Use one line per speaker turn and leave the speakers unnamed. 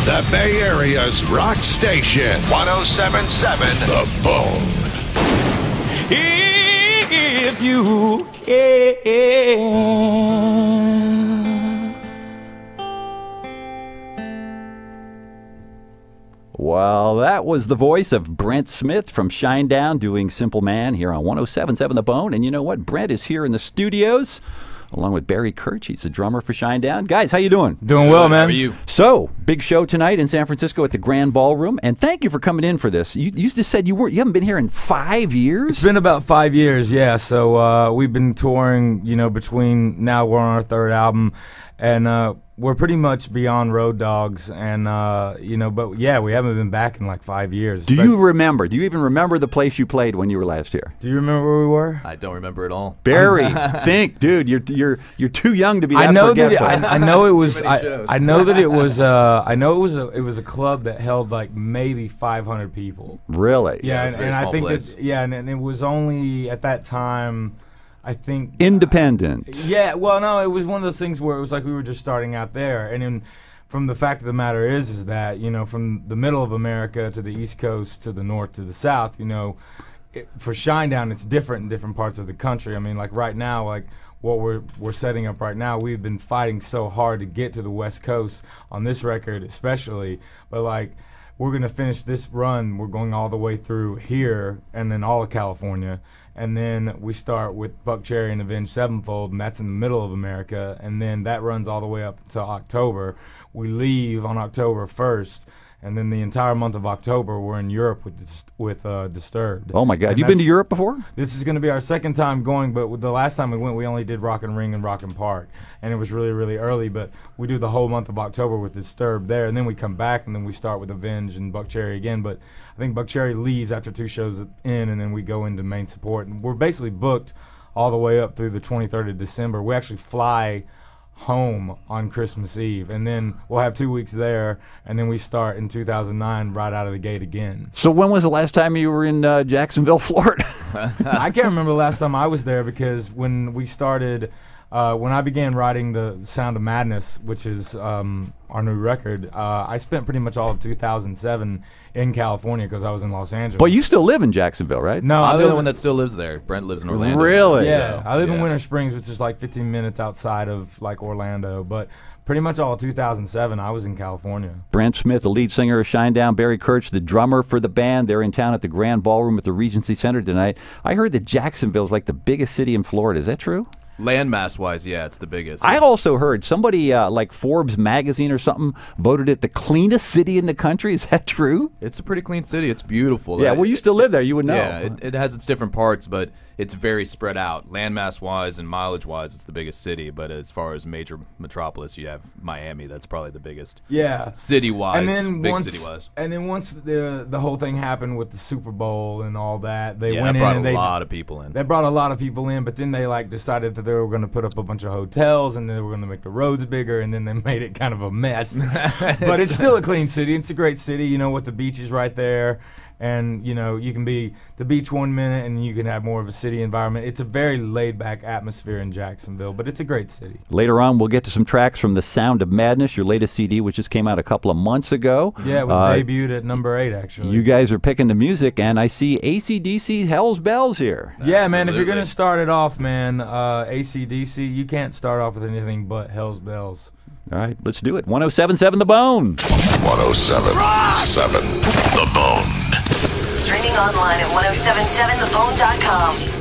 The Bay Area's rock station, 107.7 The Bone.
If you can.
Well, that was the voice of Brent Smith from Shinedown doing Simple Man here on 107.7 The Bone. And you know what? Brent is here in the studios along with Barry Kerch. He's the drummer for Shinedown. Guys, how you doing?
Doing well, man.
How are you?
So, big show tonight in San Francisco at the Grand Ballroom. And thank you for coming in for this. You just said you haven't been here in 5 years?
It's been about 5 years, yeah. So we've been touring, between now we're on our third album. And we're pretty much beyond road dogs, and but yeah, we haven't been back in like 5 years.
Do you remember? Do you even remember the place you played when you were last here?
Do you remember where we were?
I don't remember at all.
Barry, think, dude, you're too young to be that
I know
forgetful.
that I know it was.
shows.
I know that it was. I know it was a club that held like maybe 500 people.
Really?
Yeah,
it's a very
and I
small
think
place.
and it was only at that time. I think
Independent.
Yeah, well, no, it was one of those things where it was like we were just starting out there, and then from the fact of the matter is that from the middle of America to the East Coast to the north to the south, for Shinedown, it's different in different parts of the country. I mean, like right now, like what we're setting up right now, we've been fighting so hard to get to the West Coast on this record, especially, but like. We're going to finish this run. We're going all the way through here and then all of California. And then we start with Buck Cherry and Avenged Sevenfold, and that's in the middle of America. And then that runs all the way up to October. We leave on October 1st. And then the entire month of October, we're in Europe with Disturbed.
Oh, my God.
And
You've been to Europe before?
This is going to be our second time going, but with the last time we went, we only did Rock and Ring and Rock and Park. And it was really, really early, but we do the whole month of October with Disturbed there, and then we come back, and then we start with Avenge and Buck Cherry again. But I think Buck Cherry leaves after 2 shows in, and then we go into main support. And we're basically booked all the way up through the 23rd of December. We actually fly home on Christmas Eve, and then we'll have 2 weeks there, and then we start in 2009 right out of the gate again.
So when was the last time you were in Jacksonville, Florida?
I can't remember the last time I was there, because when we started, when I began writing the Sound of Madness, which is our new record, I spent pretty much all of 2007 in California because I was in Los Angeles.
But you still live in Jacksonville, right?
No,
I'm the only one that still lives there. Brent lives in Orlando.
Really?
Yeah,
So,
I live in
yeah.
Winter Springs, which is like 15 minutes outside of like Orlando, but pretty much all of 2007 I was in California.
Brent Smith, the lead singer of Shinedown, Barry Kerch, the drummer for the band. They're in town at the Grand Ballroom at the Regency Center tonight. I heard that Jacksonville is like the biggest city in Florida. Is that true?
Landmass-wise, yeah, it's the biggest.
I also heard somebody like Forbes magazine or something voted it the cleanest city in the country. Is that true?
It's a pretty clean city. It's beautiful.
Yeah, well, you still live there. You would know.
Yeah, it has its different parts, but it's very spread out. Landmass-wise and mileage-wise, it's the biggest city. But as far as major metropolis, you have Miami. That's probably the biggest.
Yeah,
city-wise,
and then
big
once,
city-wise.
And then once the whole thing happened with the Super Bowl and all that, they
Yeah,
went
that
in
brought
and
a lot of people in.
They brought a lot of people in, but then they like decided that they were going to put up a bunch of hotels, and they were going to make the roads bigger, and then they made it kind of a mess. But it's still a clean city. It's a great city, with the beaches right there. And, you can be the beach 1 minute and you can have more of a city environment. It's a very laid-back atmosphere in Jacksonville, but it's a great city.
Later on, we'll get to some tracks from The Sound of Madness, your latest CD, which just came out a couple of months ago.
Yeah, it was debuted at number 8, actually.
You guys are picking the music, and I see AC/DC Hell's Bells here.
Yeah, man, if you're
Absolutely.
going to start it off, man, AC/DC, you can't start off with anything but Hell's Bells.
All right, let's do it. 107.7 The Bone.
107.7 The Bone.
Streaming online at 1077thebone.com.